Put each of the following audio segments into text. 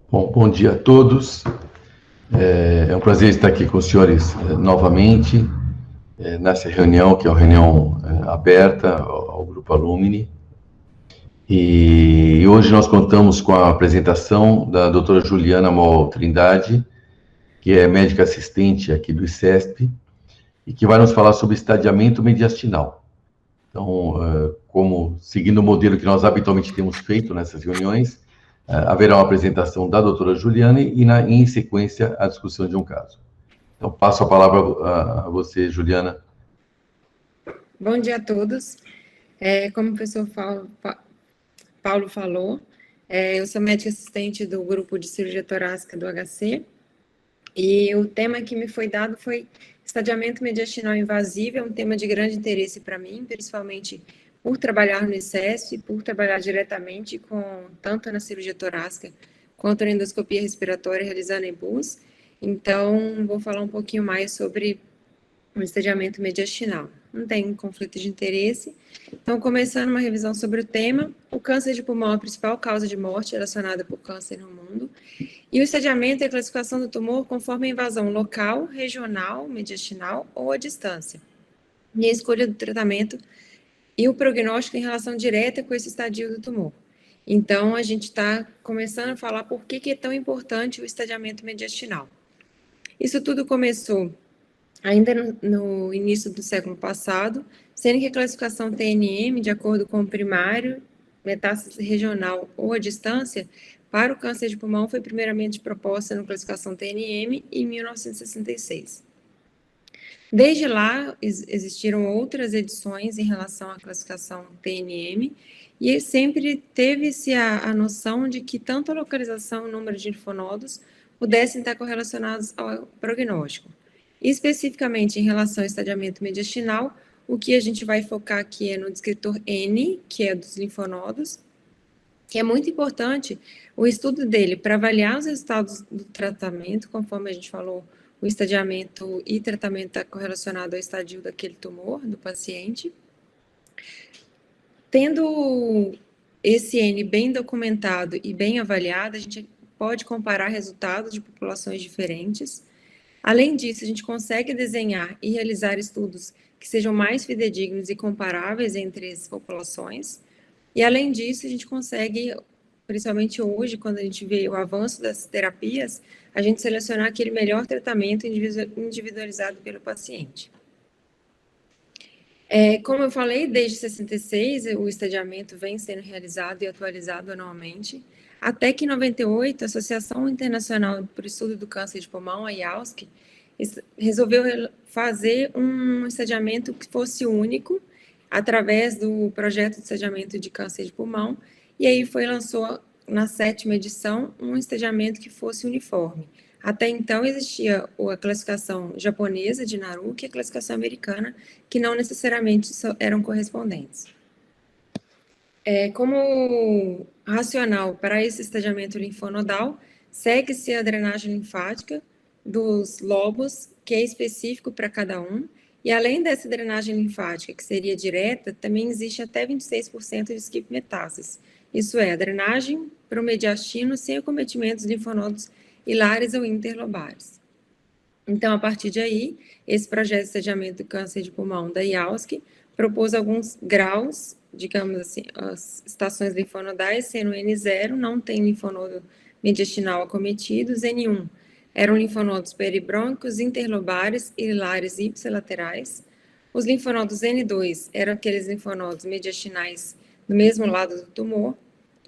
Bom dia a todos. É um prazer estar aqui com os senhores novamente, nessa reunião, que é uma reunião aberta ao Grupo Alumni. E hoje nós contamos com a apresentação da doutora Juliana Moll Trindade, que é médica assistente aqui do ICESP, e que vai nos falar sobre estadiamento mediastinal. Então, seguindo o modelo que nós habitualmente temos feito nessas reuniões, haverá uma apresentação da doutora Juliana e, em sequência, a discussão de um caso. Então, passo a palavra a você, Juliana. Bom dia a todos. Como o professor Paulo falou, eu sou médica assistente do grupo de cirurgia torácica do HC, e o tema que me foi dado foi estadiamento mediastinal invasivo. É um tema de grande interesse para mim, principalmente por trabalhar no ICESP, por trabalhar diretamente tanto na cirurgia torácica quanto na endoscopia respiratória realizando em BUS. Então, vou falar um pouquinho mais sobre o estadiamento mediastinal. Não tem conflito de interesse. Então, começando uma revisão sobre o tema, o câncer de pulmão é a principal causa de morte relacionada por câncer no mundo. E o estadiamento é a classificação do tumor conforme a invasão local, regional, mediastinal ou a distância. E a escolha do tratamento e o prognóstico em relação direta com esse estadio do tumor. Então, a gente está começando a falar por que é tão importante o estadiamento mediastinal. Isso tudo começou ainda no início do século passado, sendo que a classificação TNM, de acordo com o primário, metástase regional ou a distância, para o câncer de pulmão foi primeiramente proposta na classificação TNM em 1966. Desde lá, existiram outras edições em relação à classificação TNM, e sempre teve-se a noção de que tanto a localização e o número de linfonodos pudessem estar correlacionados ao prognóstico. Especificamente em relação ao estadiamento mediastinal, o que a gente vai focar aqui é no descritor N, que é dos linfonodos, que é muito importante o estudo dele para avaliar os resultados do tratamento, conforme a gente falou, o estadiamento e tratamento está correlacionado ao estadio daquele tumor do paciente. Tendo esse N bem documentado e bem avaliado, a gente pode comparar resultados de populações diferentes. Além disso, a gente consegue desenhar e realizar estudos que sejam mais fidedignos e comparáveis entre as populações. E, além disso, a gente consegue, principalmente hoje, quando a gente vê o avanço das terapias, a gente selecionar aquele melhor tratamento individualizado pelo paciente. Como eu falei, desde 66, o estadiamento vem sendo realizado e atualizado anualmente, até que em 98, a Associação Internacional para o Estudo do Câncer de Pulmão, a IASC, resolveu fazer um estadiamento que fosse único, através do projeto de estadiamento de câncer de pulmão, e aí lançou, na 7ª edição, um estadiamento que fosse uniforme. Até então existia a classificação japonesa de Naruki e a classificação americana, que não necessariamente eram correspondentes. Como racional para esse estadiamento linfonodal, segue-se a drenagem linfática dos lobos, que é específico para cada um, e além dessa drenagem linfática, que seria direta, também existe até 26% de skip metástases. Isso é, a drenagem para o mediastino sem acometimento dos linfonodos hilares ou interlobares. Então, a partir de aí, esse projeto de estadiamento do câncer de pulmão da IASC propôs alguns graus, digamos assim, as estações linfonodais, sendo N0, não tem linfonodo mediastinal acometidos, N1 eram linfonodos peribrôncicos, interlobares, hilares e ipsilaterais. Os linfonodos N2 eram aqueles linfonodos mediastinais do mesmo lado do tumor,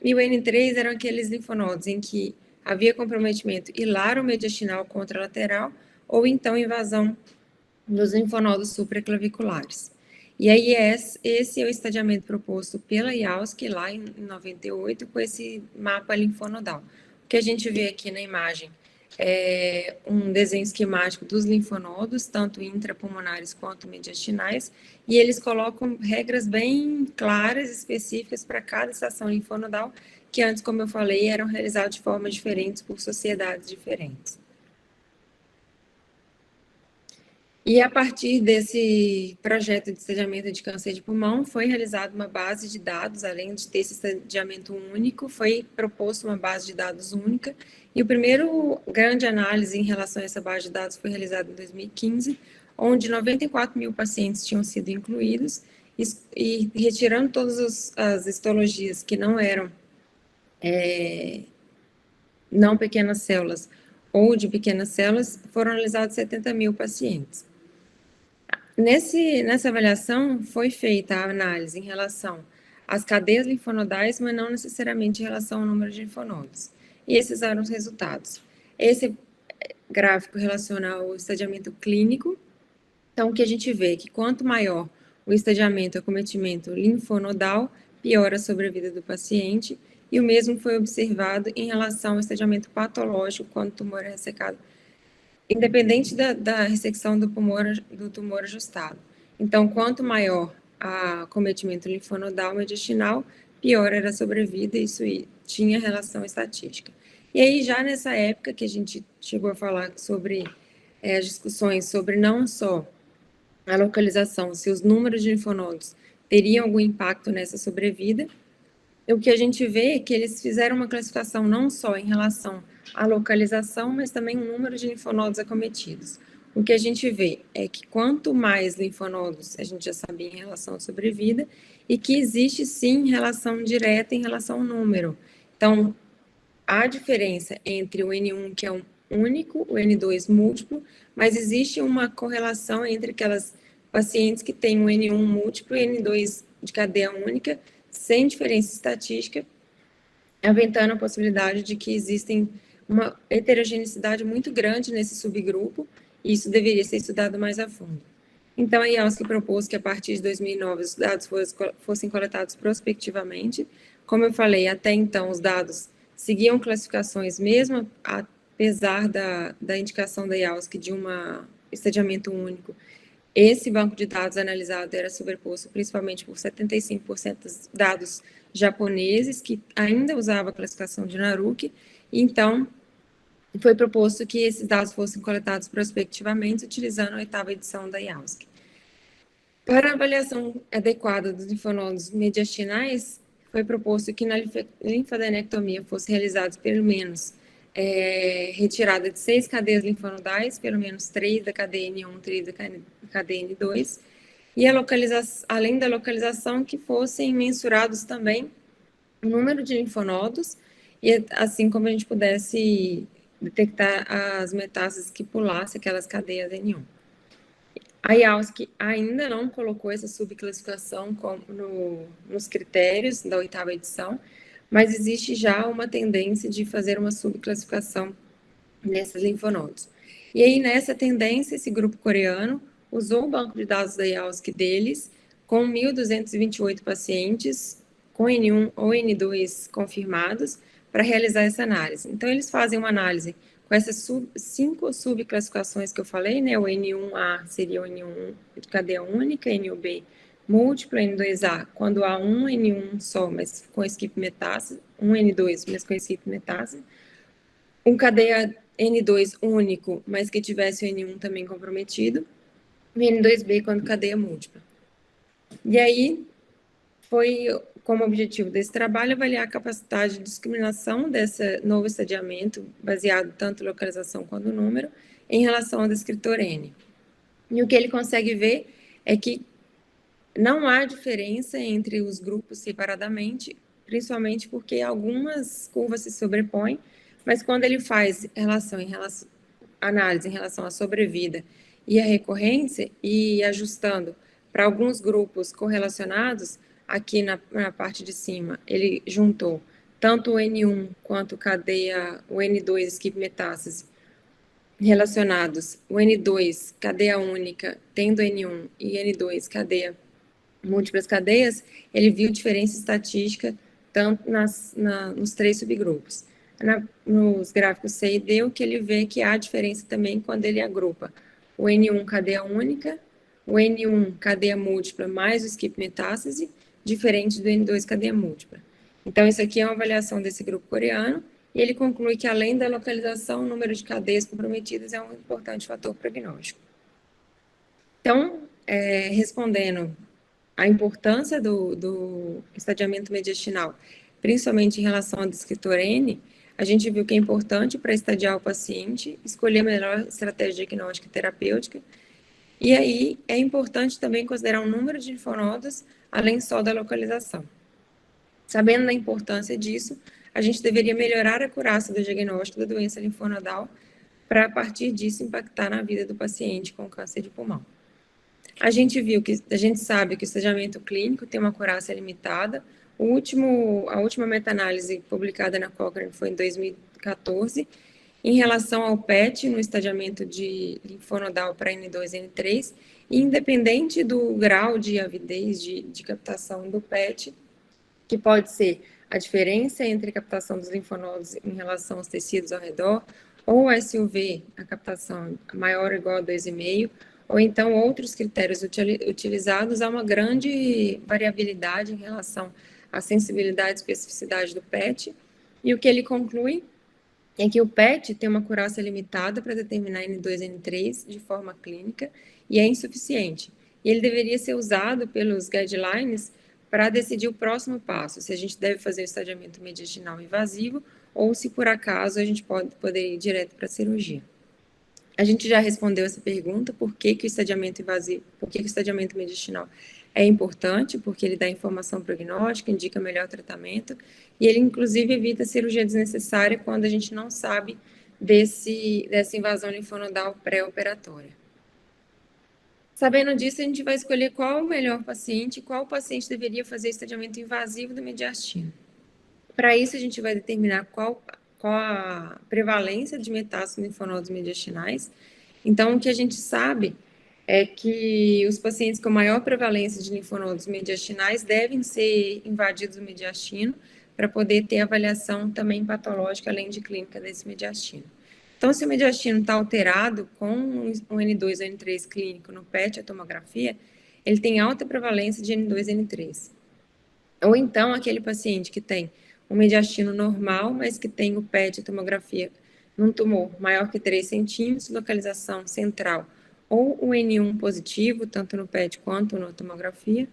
e o N3 eram aqueles linfonodos em que havia comprometimento hilaro-mediastinal contralateral ou então invasão dos linfonodos supraclaviculares. E aí esse é o estadiamento proposto pela IASC lá em 98 com esse mapa linfonodal. O que a gente vê aqui na imagem é um desenho esquemático dos linfonodos, tanto intrapulmonares quanto mediastinais, e eles colocam regras bem claras, específicas para cada estação linfonodal, que antes, como eu falei, eram realizados de formas diferentes por sociedades diferentes. E a partir desse projeto de estadiamento de câncer de pulmão, foi realizada uma base de dados, além de ter esse estadiamento único, foi proposto uma base de dados única, e o primeiro grande análise em relação a essa base de dados foi realizado em 2015, onde 94 mil pacientes tinham sido incluídos, e retirando todas as histologias que não eram não pequenas células ou de pequenas células, foram analisados 70 mil pacientes. Nessa avaliação, foi feita a análise em relação às cadeias linfonodais, mas não necessariamente em relação ao número de linfonodos. E esses eram os resultados. Esse gráfico relaciona ao estadiamento clínico. Então, o que a gente vê é que quanto maior o estadiamento, acometimento linfonodal, pior a sobrevida do paciente, e o mesmo foi observado em relação ao estadiamento patológico, quando o tumor é ressecado, independente da ressecção do tumor ajustado. Então, quanto maior o acometimento linfonodal mediastinal, pior era a sobrevida, e isso tinha relação estatística. E aí, já nessa época que a gente chegou a falar sobre as discussões sobre não só a localização, se os números de linfonodos teriam algum impacto nessa sobrevida, o que a gente vê é que eles fizeram uma classificação não só em relação à localização, mas também o número de linfonodos acometidos. O que a gente vê é que quanto mais linfonodos, a gente já sabia em relação à sobrevida, e que existe sim relação direta em relação ao número. Então, há diferença entre o N1, que é um único, o N2 múltiplo, mas existe uma correlação entre aquelas pacientes que têm um N1 múltiplo e N2 de cadeia única, sem diferença estatística, aventando a possibilidade de que existem uma heterogeneidade muito grande nesse subgrupo, e isso deveria ser estudado mais a fundo. Então, a IASC propôs que, a partir de 2009, os dados fossem coletados prospectivamente. Como eu falei, até então, os dados seguiam classificações, mesmo apesar da indicação da IASC de um estadiamento único. Esse banco de dados analisado era sobreposto principalmente por 75% dos dados japoneses, que ainda usava a classificação de Naruki, e então foi proposto que esses dados fossem coletados prospectivamente, utilizando a 8ª edição da IASC. Para a avaliação adequada dos linfonodos mediastinais, foi proposto que na linfadenectomia fosse realizado pelo menos retirada de 6 cadeias linfonodais, pelo menos 3 da cadeia N1, 3 da cadeia N2, e além da localização, que fossem mensurados também o número de linfonodos, e assim como a gente pudesse detectar as metástases que pulassem aquelas cadeias N1. A IASC ainda não colocou essa subclassificação nos critérios da 8ª edição, mas existe já uma tendência de fazer uma subclassificação nesses linfonodos. E aí, nessa tendência, esse grupo coreano usou o banco de dados da IASC deles, com 1.228 pacientes com N1 ou N2 confirmados, para realizar essa análise. Então, eles fazem uma análise com essas 5 subclassificações que eu falei, né? O N1A seria o N1 de cadeia única, N1B múltiplo, N2A, quando há um N1 só, mas com skip metástase, um N2, mas com skip metástase, um cadeia N2 único, mas que tivesse o N1 também comprometido, e N2B quando cadeia múltipla. E aí, foi como objetivo desse trabalho avaliar a capacidade de discriminação desse novo estadiamento, baseado tanto em localização quanto no número, em relação ao descritor N. E o que ele consegue ver é que não há diferença entre os grupos separadamente, principalmente porque algumas curvas se sobrepõem, mas quando ele faz análise em relação à sobrevida e à recorrência, e ajustando para alguns grupos correlacionados, aqui na parte de cima, ele juntou tanto o N1 quanto o N2 skip metástase relacionados, o N2 cadeia única, tendo N1 e N2 cadeia múltiplas cadeias, ele viu diferença estatística tanto nos 3 subgrupos. Nos gráficos C e D, o que ele vê que há diferença também quando ele agrupa o N1 cadeia única, o N1 cadeia múltipla mais o skip metástase, diferente do N2 cadeia múltipla. Então, isso aqui é uma avaliação desse grupo coreano, e ele conclui que, além da localização, o número de cadeias comprometidas é um importante fator prognóstico. Então, respondendo à importância do estadiamento mediastinal, principalmente em relação ao descritor N, a gente viu que é importante para estadiar o paciente, escolher a melhor estratégia diagnóstica e terapêutica, e aí é importante também considerar o número de linfonodos, além só da localização. Sabendo da importância disso, a gente deveria melhorar a acurácia do diagnóstico da doença linfonodal para, a partir disso, impactar na vida do paciente com câncer de pulmão. A gente sabe que o estadiamento clínico tem uma acurácia limitada. A última meta-análise publicada na Cochrane foi em 2014, em relação ao PET no estadiamento de linfonodal para N2 e N3, e independente do grau de avidez de captação do PET, que pode ser a diferença entre a captação dos linfonodos em relação aos tecidos ao redor, ou SUV, a captação maior ou igual a 2,5, ou então outros critérios utilizados, há uma grande variabilidade em relação à sensibilidade e especificidade do PET, e o que ele conclui é que o PET tem uma acurácia limitada para determinar N2 e N3 de forma clínica e é insuficiente. E ele deveria ser usado pelos guidelines para decidir o próximo passo, se a gente deve fazer o estadiamento mediastinal invasivo ou se por acaso a gente poder ir direto para a cirurgia. A gente já respondeu essa pergunta, por que o estadiamento invasivo, por que o estadiamento mediastinal é importante, porque ele dá informação prognóstica, indica melhor tratamento, e ele, inclusive, evita cirurgia desnecessária quando a gente não sabe dessa invasão linfonodal pré-operatória. Sabendo disso, a gente vai escolher qual o melhor paciente, qual paciente deveria fazer estadiamento invasivo do mediastino. Para isso, a gente vai determinar qual a prevalência de metástases linfonodos mediastinais. Então, o que a gente sabe é que os pacientes com maior prevalência de linfonodos mediastinais devem ser invadidos do mediastino para poder ter avaliação também patológica, além de clínica desse mediastino. Então, se o mediastino está alterado com um N2 ou N3 clínico no PET, a tomografia, ele tem alta prevalência de N2 e N3. Ou então, aquele paciente que tem um mediastino normal, mas que tem o PET, a tomografia, num tumor maior que 3 centímetros, localização central, ou o N1 positivo, tanto no PET quanto na tomografia,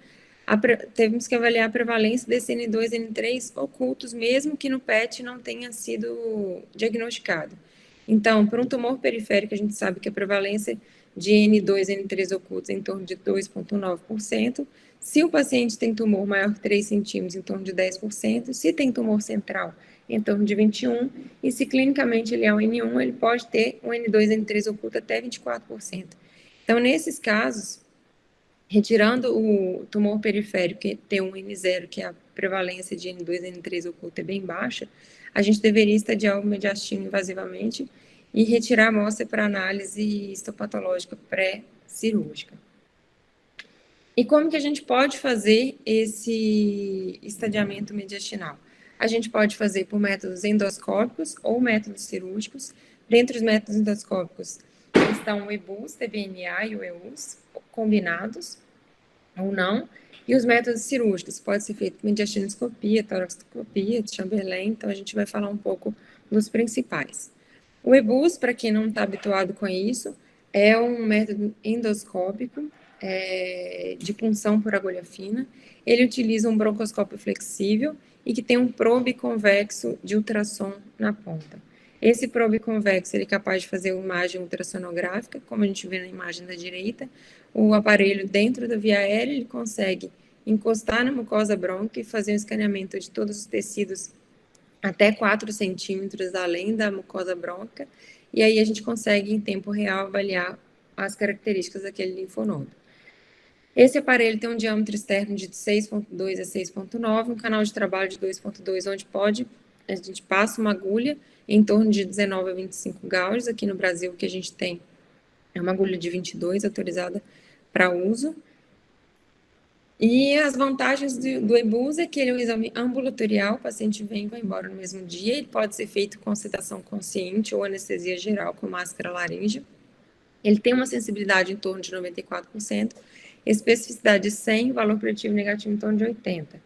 temos que avaliar a prevalência desse N2 e N3 ocultos, mesmo que no PET não tenha sido diagnosticado. Então, para um tumor periférico, a gente sabe que a prevalência de N2 e N3 ocultos é em torno de 2,9%. Se o paciente tem tumor maior que 3 centímetros, em torno de 10%. Se tem tumor central, em torno de 21%. E se clinicamente ele é um N1, ele pode ter um N2 e N3 oculto até 24%. Então, nesses casos, retirando o tumor periférico, que tem um N0, que é a prevalência de N2 e N3 oculta é bem baixa, a gente deveria estadiar o mediastino invasivamente e retirar a amostra para análise histopatológica pré-cirúrgica. E como que a gente pode fazer esse estadiamento mediastinal? A gente pode fazer por métodos endoscópicos ou métodos cirúrgicos. Dentre os métodos endoscópicos estão o EBUS, TBNA e o EUS, combinados ou não. E os métodos cirúrgicos, pode ser feito mediastinoscopia, toraxoscopia, Chamberlain, então a gente vai falar um pouco dos principais. O EBUS, para quem não está habituado com isso, é um método endoscópico, de punção por agulha fina. Ele utiliza um broncoscópio flexível e que tem um probe convexo de ultrassom na ponta. Esse probe convexo ele é capaz de fazer uma imagem ultrassonográfica, como a gente vê na imagem da direita. O aparelho dentro da via aérea, ele consegue encostar na mucosa brônquia e fazer um escaneamento de todos os tecidos até 4 centímetros além da mucosa brônquica, e aí a gente consegue, em tempo real, avaliar as características daquele linfonodo. Esse aparelho tem um diâmetro externo de 6,2 a 6,9, um canal de trabalho de 2,2, onde a gente passa uma agulha em torno de 19 a 25 gauges. Aqui no Brasil, o que a gente tem é uma agulha de 22, autorizada para uso. E as vantagens do EBUS é que ele é um exame ambulatorial, o paciente vem e vai embora no mesmo dia, ele pode ser feito com sedação consciente ou anestesia geral com máscara laríngea. Ele tem uma sensibilidade em torno de 94%, especificidade de 100, valor preditivo negativo em torno de 80.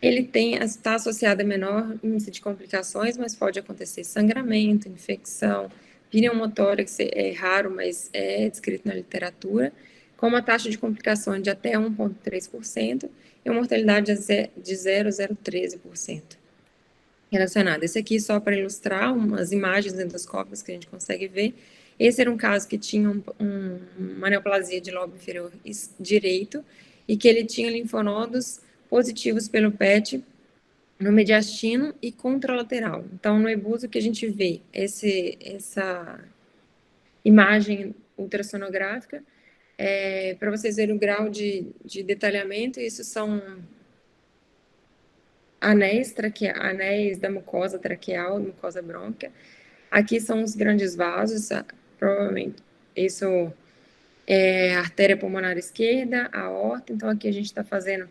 Ele está associado a menor índice de complicações, mas pode acontecer sangramento, infecção, pneumotórax é raro, mas é descrito na literatura. com uma taxa de complicação de até 1,3% e uma mortalidade de 0,013% relacionada. Esse aqui só para ilustrar umas imagens endoscópicas que a gente consegue ver. Esse era um caso que tinha uma neoplasia de lobo inferior direito e que ele tinha linfonodos positivos pelo PET no mediastino e contralateral. Então, no EBUS, o que a gente vê, essa imagem ultrassonográfica, para vocês verem o grau de detalhamento, isso são anéis da mucosa traqueal, mucosa brônquia. Aqui são os grandes vasos, provavelmente isso é a artéria pulmonar esquerda, a aorta. Então, aqui a gente está fazendo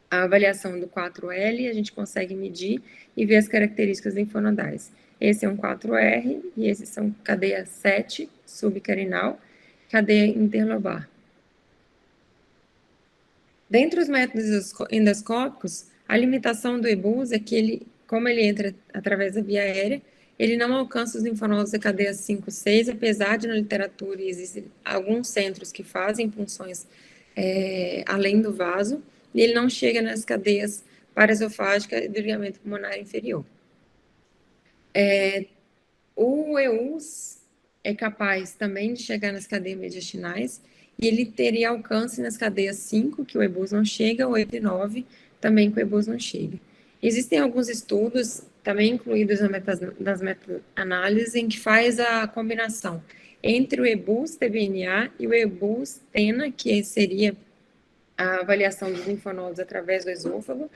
a avaliação do 4L, a gente consegue medir e ver as características linfonodais. Esse é um 4R e esses são cadeia 7 subcarinal, cadeia interlobar. Dentre os métodos endoscópicos, a limitação do EBUS é que ele, como ele entra através da via aérea, ele não alcança os linfonodos da cadeia 5, 6, apesar de na literatura existem alguns centros que fazem punções além do vaso, e ele não chega nas cadeias paraesofágica e do ligamento pulmonar inferior. O EUS é capaz também de chegar nas cadeias mediastinais, e ele teria alcance nas cadeias 5, que o EBUS não chega, 8 e 9, também que o EBUS não chega. Existem alguns estudos, também incluídos nas meta-análises, em que faz a combinação entre o EBUS-TBNA e o EBUS-TENA, que seria a avaliação dos linfonodos através do esôfago,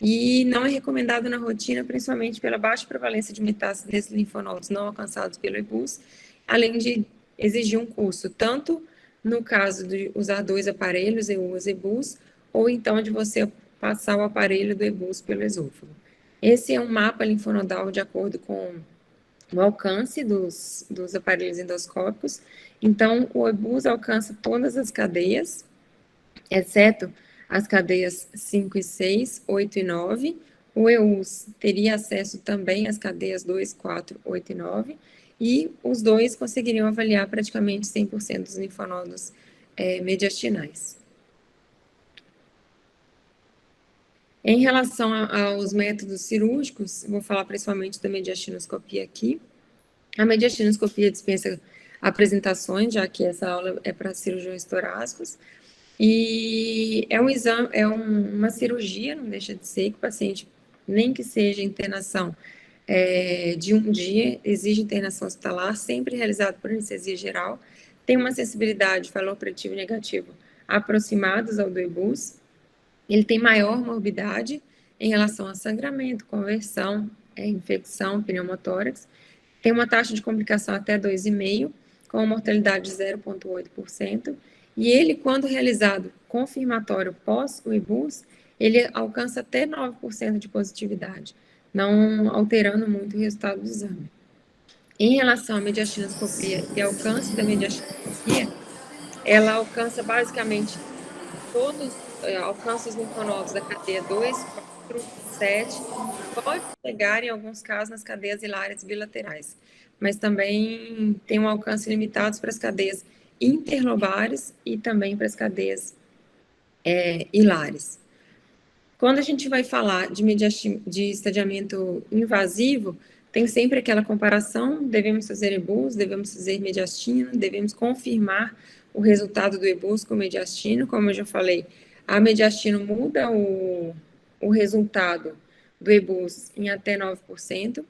e não é recomendado na rotina, principalmente pela baixa prevalência de metástase desses linfonodos não alcançados pelo EBUS, além de exigir um custo, tanto no caso de usar 2 aparelhos, EUS e EBUS, ou então de você passar o aparelho do EBUS pelo esôfago. Esse é um mapa linfonodal de acordo com o alcance dos aparelhos endoscópicos. Então, o EBUS alcança todas as cadeias, exceto as cadeias 5 e 6, 8 e 9. O EUS teria acesso também às cadeias 2, 4, 8 e 9. E os dois conseguiriam avaliar praticamente 100% dos linfonodos mediastinais. Em relação aos métodos cirúrgicos, vou falar principalmente da mediastinoscopia aqui. A mediastinoscopia dispensa apresentações, já que essa aula é para cirurgiões torácicos. E é um exame, uma cirurgia, não deixa de ser, que o paciente, nem que seja internação de um dia, exige internação hospitalar, sempre realizado por anestesia geral, tem uma sensibilidade, valor preditivo e negativo, aproximados ao do EBUS, ele tem maior morbidade em relação a sangramento, conversão, infecção, pneumotórax, tem uma taxa de complicação até 2,5, com uma mortalidade de 0,8%, e ele, quando realizado confirmatório pós o EBUS, ele alcança até 9% de positividade, não alterando muito o resultado do exame. Em relação à mediastinoscopia e alcance da mediastinoscopia, ela alcança basicamente alcança os linfonodos da cadeia 2, 4, 7, pode chegar em alguns casos nas cadeias hilárias bilaterais, mas também tem um alcance limitado para as cadeias interlobares e também para as cadeias hilares. Quando a gente vai falar de estadiamento invasivo, tem sempre aquela comparação, devemos fazer EBUS, devemos fazer mediastino, devemos confirmar o resultado do EBUS com o mediastino, como eu já falei, a mediastino muda o resultado do EBUS em até 9%,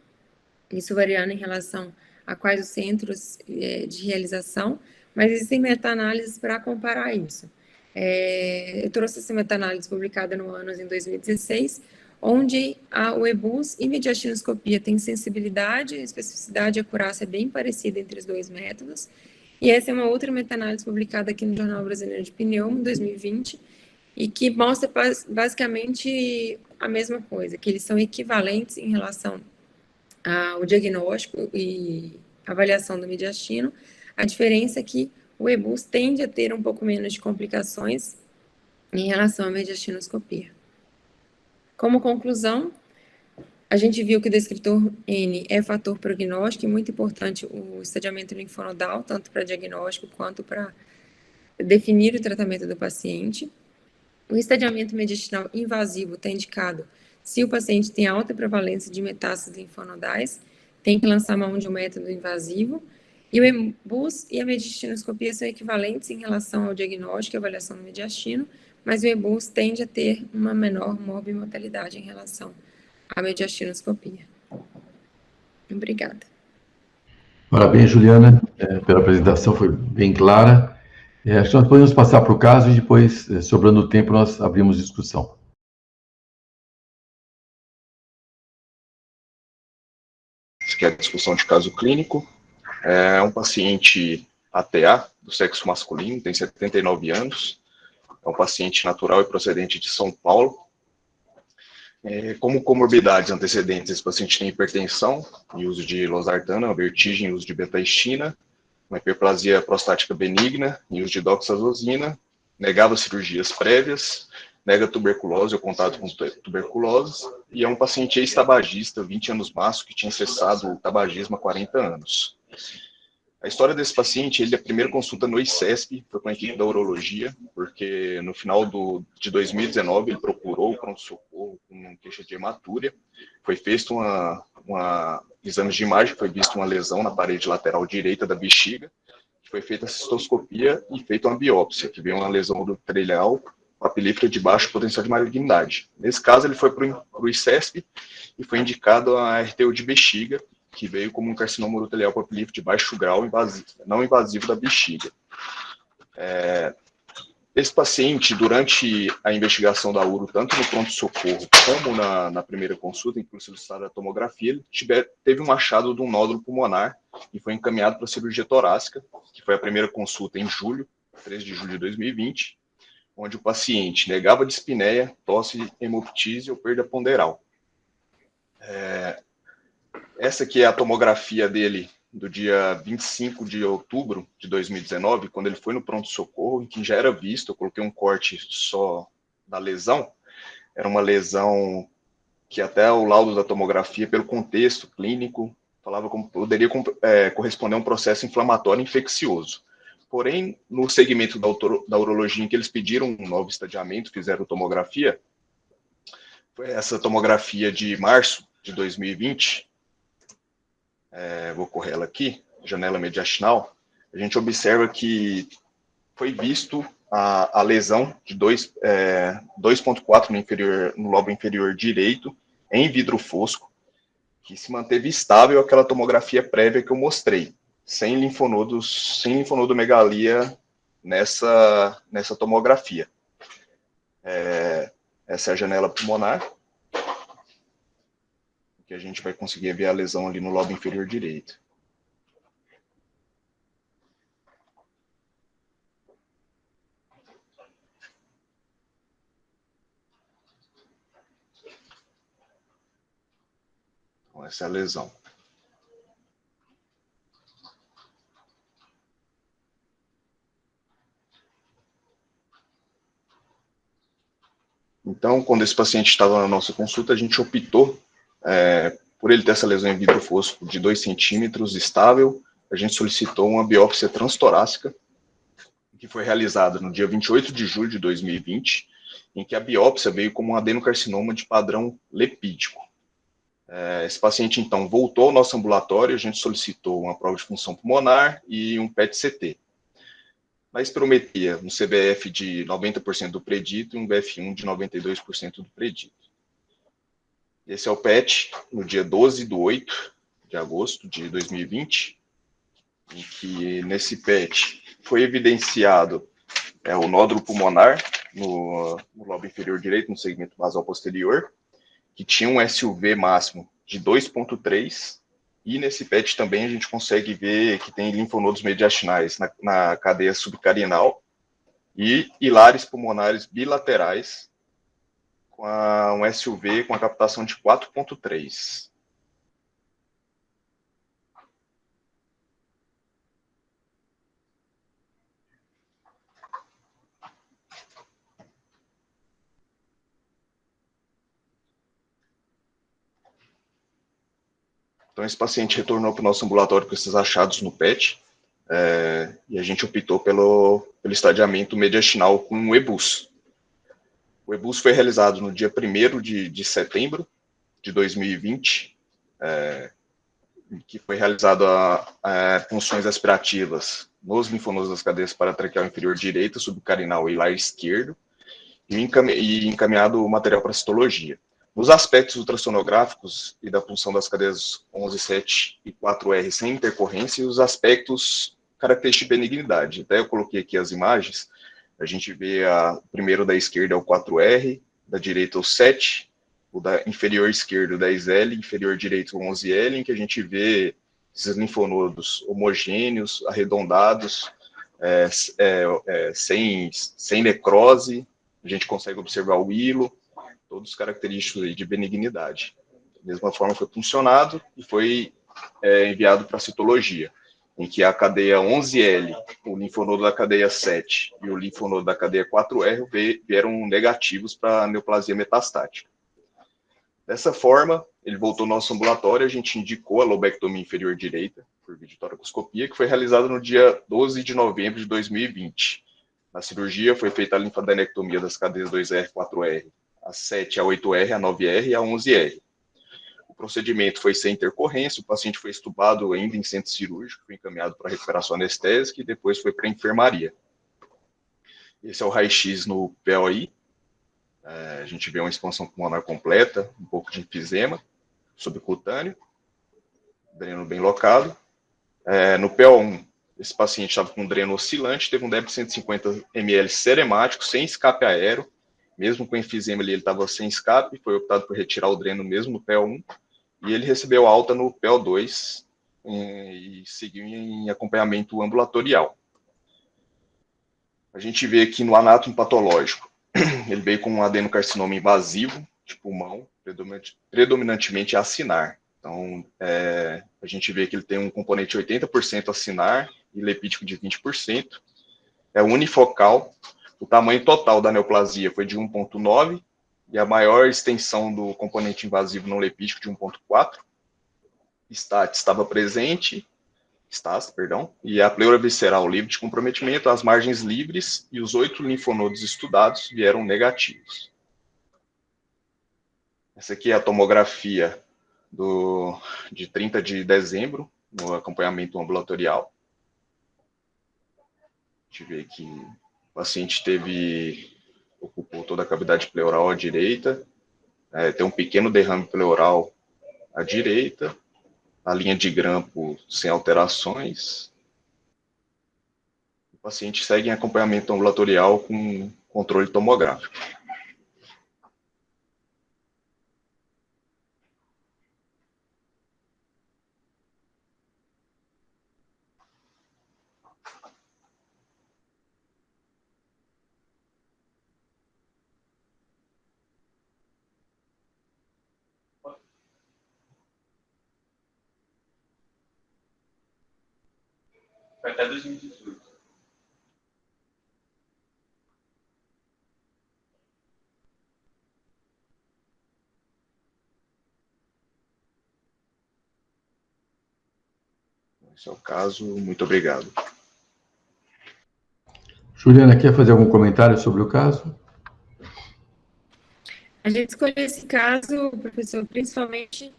isso variando em relação a quais os centros de realização, mas existem meta-análises para comparar isso. Eu trouxe essa meta-análise publicada no ANOS em 2016, onde o EBUS e mediastinoscopia têm sensibilidade, especificidade e acurácia bem parecida entre os dois métodos, e essa é uma outra meta-análise publicada aqui no Jornal Brasileiro de Pneumo, em 2020, e que mostra basicamente a mesma coisa, que eles são equivalentes em relação ao diagnóstico e avaliação do mediastino. A diferença é que o EBUS tende a ter um pouco menos de complicações em relação à mediastinoscopia. Como conclusão, a gente viu que o descritor N é fator prognóstico e muito importante o estadiamento linfonodal, tanto para diagnóstico quanto para definir o tratamento do paciente. O estadiamento mediastinal invasivo está indicado se o paciente tem alta prevalência de metástases linfonodais, tem que lançar mão de um método invasivo. E o EBUS e a mediastinoscopia são equivalentes em relação ao diagnóstico e avaliação do mediastino, mas o EBUS tende a ter uma menor morbimortalidade em relação à mediastinoscopia. Obrigada. Parabéns, Juliana, pela apresentação, foi bem clara. Acho que nós podemos passar para o caso e depois, sobrando tempo, nós abrimos discussão. Que é a discussão de caso clínico. É um paciente ATA, do sexo masculino, tem 79 anos, é um paciente natural e procedente de São Paulo. Como comorbidades antecedentes, esse paciente tem hipertensão e uso de losartana, vertigem e uso de betaestina, uma hiperplasia prostática benigna e uso de doxazosina, negava cirurgias prévias, nega tuberculose ou contato com tuberculose, e é um paciente ex-tabagista, 20 anos maço, que tinha cessado o tabagismo há 40 anos. A história desse paciente, a primeira consulta no ICESP foi com a equipe da urologia, porque no final de 2019 ele procurou o pronto-socorro com queixa de hematúria, foi feito exames de imagem, foi vista uma lesão na parede lateral direita da bexiga, foi feita a cistoscopia e feita uma biópsia, que veio uma lesão do trilhal, com a pelífera de baixo potencial de malignidade. Nesse caso, ele foi para o ICESP e foi indicado a RTU de bexiga, que veio como um carcinoma urotelial papilífero de baixo grau não invasivo da bexiga. Esse paciente, durante a investigação da uro, tanto no pronto-socorro como na primeira consulta, inclusive solicitada a tomografia, ele teve um achado de um nódulo pulmonar e foi encaminhado para a cirurgia torácica, que foi a primeira consulta em julho, 13 de julho de 2020, onde o paciente negava dispneia, tosse, hemoptise ou perda ponderal. Essa aqui é a tomografia dele do dia 25 de outubro de 2019, quando ele foi no pronto-socorro, em que já era visto, eu coloquei um corte só da lesão, era uma lesão que até o laudo da tomografia, pelo contexto clínico, falava como poderia corresponder a um processo inflamatório infeccioso. Porém, no segmento da urologia, em que eles pediram um novo estadiamento, fizeram tomografia, foi essa tomografia de março de 2020, vou correr ela aqui, janela mediastinal, a gente observa que foi visto a lesão de 2,4 no lobo inferior direito, em vidro fosco, que se manteve estável aquela tomografia prévia que eu mostrei, sem linfonodomegalia nessa tomografia. Essa é a janela pulmonar, que a gente vai conseguir ver a lesão ali no lobo inferior direito. Então, essa é a lesão. Então, quando esse paciente estava na nossa consulta, a gente optou por ele ter essa lesão em vidro fosco de 2 centímetros, estável, a gente solicitou uma biópsia transtorácica, que foi realizada no dia 28 de julho de 2020, em que a biópsia veio como um adenocarcinoma de padrão lepídico. Esse paciente, então, voltou ao nosso ambulatório, a gente solicitou uma prova de função pulmonar e um PET-CT. Na espirometria, um CBF de 90% do predito e um BF1 de 92% do predito. Esse é o PET, no dia 12 de 8 de agosto de 2020, em que nesse PET foi evidenciado o nódulo pulmonar no lobo inferior direito, no segmento basal posterior, que tinha um SUV máximo de 2,3, e nesse PET também a gente consegue ver que tem linfonodos mediastinais na cadeia subcarinal e hilares pulmonares bilaterais com um SUV com a captação de 4,3. Então, esse paciente retornou para o nosso ambulatório com esses achados no PET. e a gente optou pelo estadiamento mediastinal com o EBUS. O EBUS foi realizado no dia 1º de setembro de 2020, que foi realizado funções aspirativas nos linfonodos das cadeias paratraqueal inferior direita, subcarinal e hilar esquerdo, e encaminhado o material para citologia. Nos aspectos ultrassonográficos e da punção das cadeias 11, 7 e 4R sem intercorrência, e os aspectos característicos de benignidade. Até eu coloquei aqui as imagens, a gente vê o primeiro da esquerda é o 4R, da direita o 7, o da inferior esquerdo 10L, inferior direito 11L, em que a gente vê esses linfonodos homogêneos, arredondados, sem necrose, a gente consegue observar o hilo, todos os característicos de benignidade. Da mesma forma foi funcionado e foi enviado para a citologia, em que a cadeia 11L, o linfonodo da cadeia 7 e o linfonodo da cadeia 4R vieram negativos para neoplasia metastática. Dessa forma, ele voltou ao nosso ambulatório, a gente indicou a lobectomia inferior direita, por videotoracoscopia, que foi realizada no dia 12 de novembro de 2020. Na cirurgia foi feita a linfadenectomia das cadeias 2R, 4R, a 7, a 8R, a 9R e a 11R. O procedimento foi sem intercorrência, o paciente foi estubado ainda em centro cirúrgico, foi encaminhado para recuperação anestésica e depois foi para a enfermaria. Esse é o raio-x no POI. A gente vê uma expansão pulmonar completa, um pouco de enfisema subcutâneo, dreno bem locado. No PO1, esse paciente estava com dreno oscilante, teve um débito de 150 ml seremático, sem escape aéreo, mesmo com enfisema ali, ele estava sem escape, foi optado por retirar o dreno mesmo no PO1, e ele recebeu alta no PO2 e seguiu em acompanhamento ambulatorial. A gente vê aqui no anátomo patológico, ele veio com um adenocarcinoma invasivo de pulmão, predominantemente acinar. Então, a gente vê que ele tem um componente 80% acinar e lepídico de 20%. É unifocal. O tamanho total da neoplasia foi de 1,9 e a maior extensão do componente invasivo não lepídico de 1,4. Estava presente, e a pleura visceral livre de comprometimento, as margens livres e os 8 linfonodos estudados vieram negativos. Essa aqui é a tomografia de 30 de dezembro, no acompanhamento ambulatorial. A gente vê que o paciente ocupou toda a cavidade pleural à direita, tem um pequeno derrame pleural à direita, a linha de grampo sem alterações. O paciente segue em acompanhamento ambulatorial com controle tomográfico. Foi até 2018. Esse é o caso. Muito obrigado. Juliana, quer fazer algum comentário sobre o caso? A gente escolheu esse caso, professor, principalmente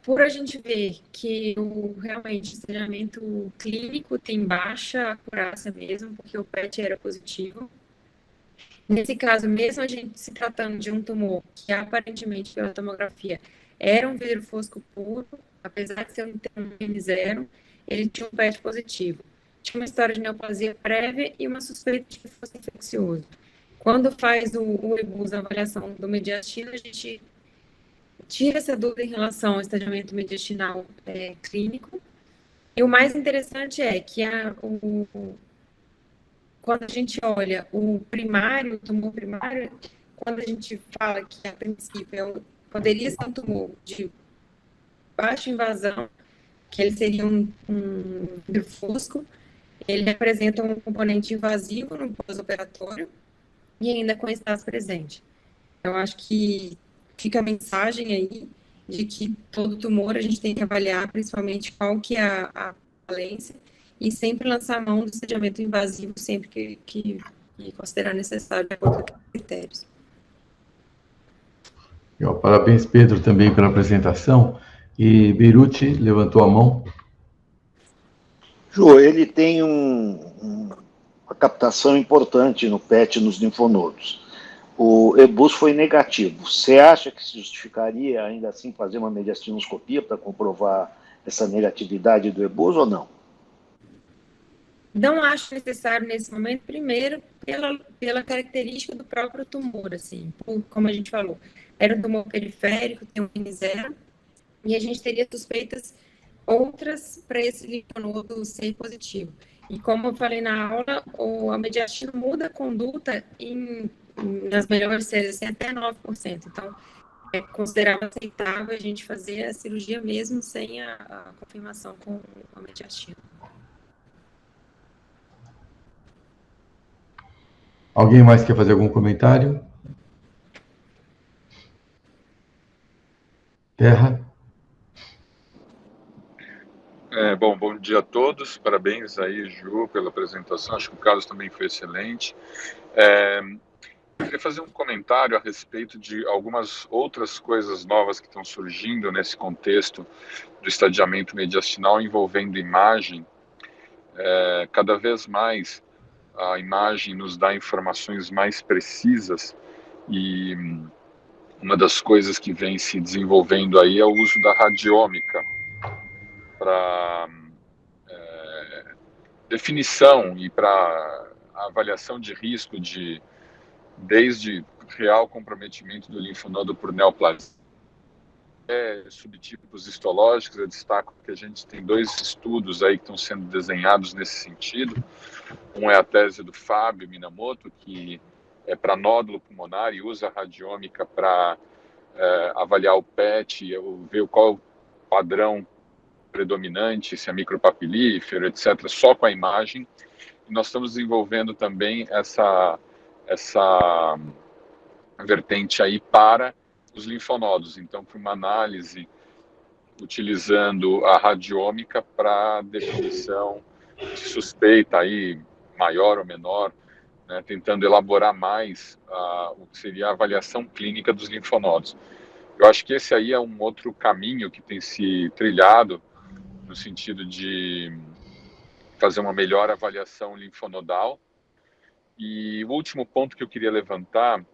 por a gente ver que realmente o estadiamento clínico tem baixa acurácia mesmo, porque o PET era positivo. Nesse caso, mesmo a gente se tratando de um tumor que aparentemente pela tomografia era um vidro fosco puro, apesar de ser um M0, ele tinha um PET positivo. Tinha uma história de neoplasia prévia e uma suspeita de que fosse infeccioso. Quando faz o EBUS, a avaliação do mediastino, a gente tira essa dúvida em relação ao estadiamento mediastinal clínico. E o mais interessante é que quando a gente olha o tumor primário, quando a gente fala que, a princípio, poderia ser um tumor de baixa invasão, que ele seria um vidro fosco, ele representa um componente invasivo no pós-operatório e ainda com estase presente. Eu acho que fica a mensagem aí de que todo tumor a gente tem que avaliar, principalmente qual que é a valência e sempre lançar a mão do sediamento invasivo sempre que considerar necessário, de acordo com os critérios. Parabéns, Pedro, também pela apresentação. E Beruti levantou a mão. Ju, ele tem uma captação importante no PET nos linfonodos. O EBUS foi negativo. Você acha que se justificaria, ainda assim, fazer uma mediastinoscopia para comprovar essa negatividade do EBUS ou não? Não acho necessário nesse momento, primeiro, pela característica do próprio tumor, assim, como a gente falou. Era um tumor periférico, tem um N0, e a gente teria suspeitas outras para esse linfonodo ser positivo. E como eu falei na aula, a mediastina muda a conduta nas melhores séries, assim, até 9%. Então, é considerado aceitável a gente fazer a cirurgia mesmo sem a confirmação com a mediastina. Alguém mais quer fazer algum comentário? Terra? Bom dia a todos, parabéns aí, Ju, pela apresentação, acho que o Carlos também foi excelente. Eu queria fazer um comentário a respeito de algumas outras coisas novas que estão surgindo nesse contexto do estadiamento mediastinal envolvendo imagem. Cada vez mais a imagem nos dá informações mais precisas e uma das coisas que vem se desenvolvendo aí é o uso da radiômica para definição e para avaliação de risco desde real comprometimento do linfonodo por neoplasia, subtipos histológicos. Eu destaco que a gente tem 2 estudos aí que estão sendo desenhados nesse sentido. Um é a tese do Fábio Minamoto, que é para nódulo pulmonar e usa a radiômica para avaliar o PET, ver qual é o padrão predominante, se é micropapilífero, etc., só com a imagem. E nós estamos desenvolvendo também essa vertente aí para os linfonodos. Então, para uma análise utilizando a radiômica para definição de suspeita aí, maior ou menor, né, tentando elaborar mais o que seria a avaliação clínica dos linfonodos. Eu acho que esse aí é um outro caminho que tem se trilhado no sentido de fazer uma melhor avaliação linfonodal. E o último ponto que eu queria levantar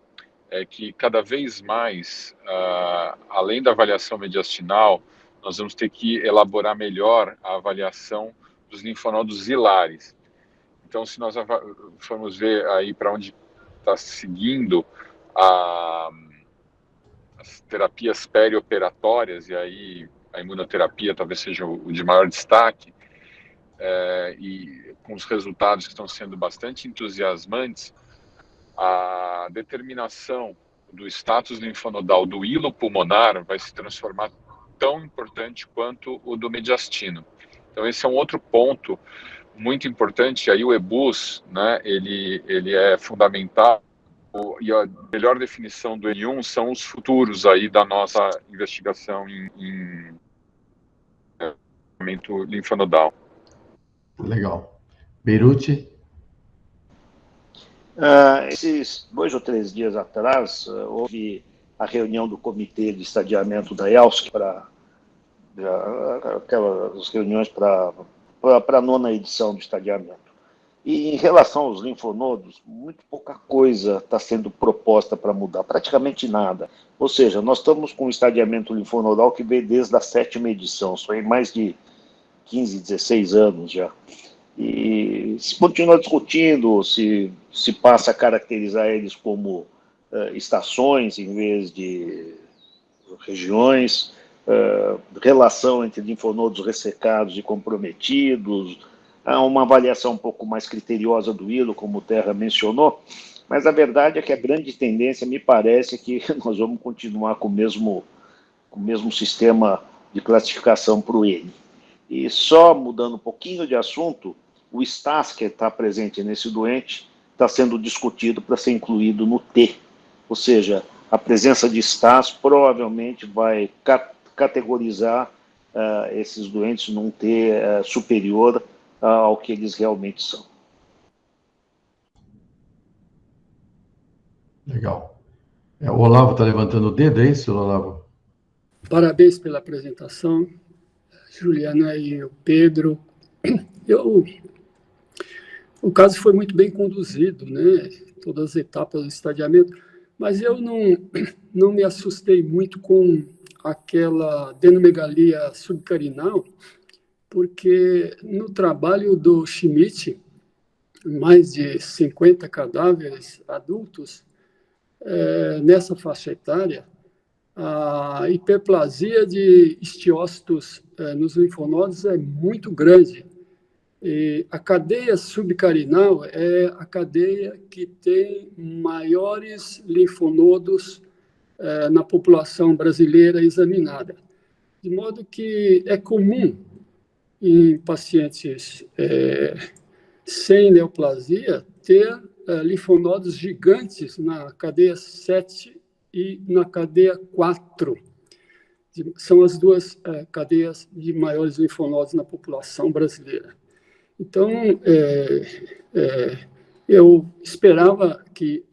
é que cada vez mais, além da avaliação mediastinal, nós vamos ter que elaborar melhor a avaliação dos linfonodos hilares. Então, se nós formos ver aí para onde está seguindo as terapias perioperatórias, e aí a imunoterapia talvez seja o de maior destaque, e com os resultados que estão sendo bastante entusiasmantes, a determinação do status linfonodal do hilo pulmonar vai se transformar tão importante quanto o do mediastino. Então, esse é um outro ponto muito importante. Aí o EBUS, né, ele é fundamental, e a melhor definição do N1 são os futuros aí da nossa investigação em linfonodal. Legal. Beruti? Esses 2 ou 3 dias atrás, houve a reunião do comitê de estadiamento da ELSC para aquelas reuniões para a 9ª edição do estadiamento. E em relação aos linfonodos, muito pouca coisa está sendo proposta para mudar, praticamente nada. Ou seja, nós estamos com um estadiamento linfonodal que veio desde a 7ª edição, só em mais de 15, 16 anos já. E se continua discutindo, se passa a caracterizar eles como estações em vez de regiões, relação entre linfonodos ressecados e comprometidos, há uma avaliação um pouco mais criteriosa do hilo, como o Terra mencionou, mas a verdade é que a grande tendência, me parece, é que nós vamos continuar com o mesmo sistema de classificação para o N. E só mudando um pouquinho de assunto, o STAS, que está presente nesse doente, está sendo discutido para ser incluído no T. Ou seja, a presença de STAS provavelmente vai categorizar esses doentes num T superior ao que eles realmente são. Legal. O Olavo está levantando o dedo, é isso, Olavo? Parabéns pela apresentação, Juliana e o Pedro. O caso foi muito bem conduzido, né? Todas as etapas do estadiamento, mas eu não me assustei muito com aquela adenomegalia subcarinal, porque no trabalho do Schmidt, mais de 50 cadáveres adultos, nessa faixa etária, a hiperplasia de estiócitos nos linfonodos é muito grande. E a cadeia subcarinal é a cadeia que tem maiores linfonodos na população brasileira examinada. De modo que é comum em pacientes sem neoplasia ter linfonodos gigantes na cadeia 7 e na cadeia 4. São as duas cadeias de maiores linfonodos na população brasileira. Então, eu esperava que,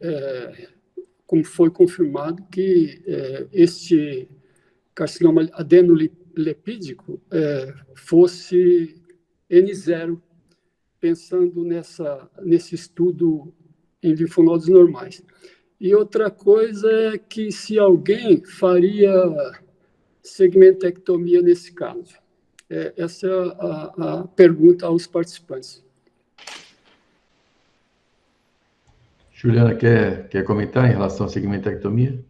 como foi confirmado, que este carcinoma adenolipídico fosse N0, pensando nesse estudo em linfonodos normais. E outra coisa é que se alguém faria segmentectomia nesse caso. Essa é a pergunta aos participantes. Juliana, quer comentar em relação à segmentectomia?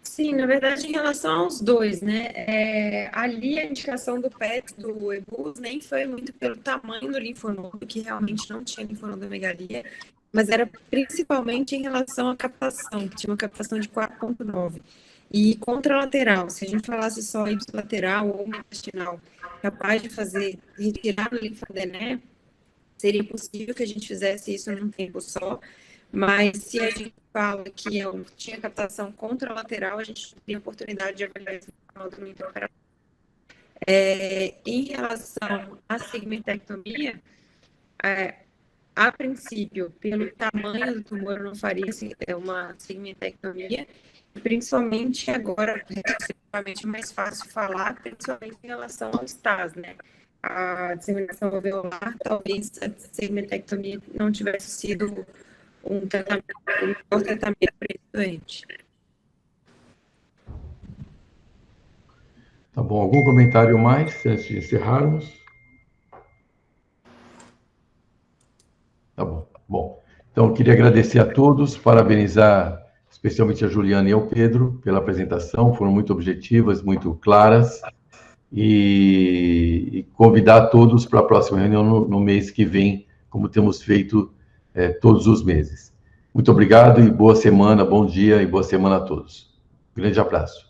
Sim, na verdade, em relação aos dois, né? Ali a indicação do PET, do EBUS, nem foi muito pelo tamanho do linfonodo, que realmente não tinha linfonodomegalia, mas era principalmente em relação à captação, que tinha uma captação de 4,9. E contralateral, se a gente falasse só ipsilateral ou intestinal, capaz de retirar o linfadené, seria possível que a gente fizesse isso num tempo só, mas se a gente fala que eu tinha captação contralateral, a gente tem a oportunidade de avaliar esse linfonodo no intraoperatório. Em relação à segmentectomia, a princípio, pelo tamanho do tumor, eu não faria uma segmentectomia, principalmente agora, é mais fácil falar, principalmente em relação ao STAS, né? A disseminação alveolar, talvez a segmentectomia não tivesse sido um melhor tratamento para esse doente. Tá bom, algum comentário mais, antes de encerrarmos? Tá bom. Bom, então eu queria agradecer a todos, parabenizar especialmente a Juliana e ao Pedro pela apresentação, foram muito objetivas, muito claras, e convidar todos para a próxima reunião no mês que vem, como temos feito todos os meses. Muito obrigado e boa semana, bom dia e boa semana a todos. Grande abraço.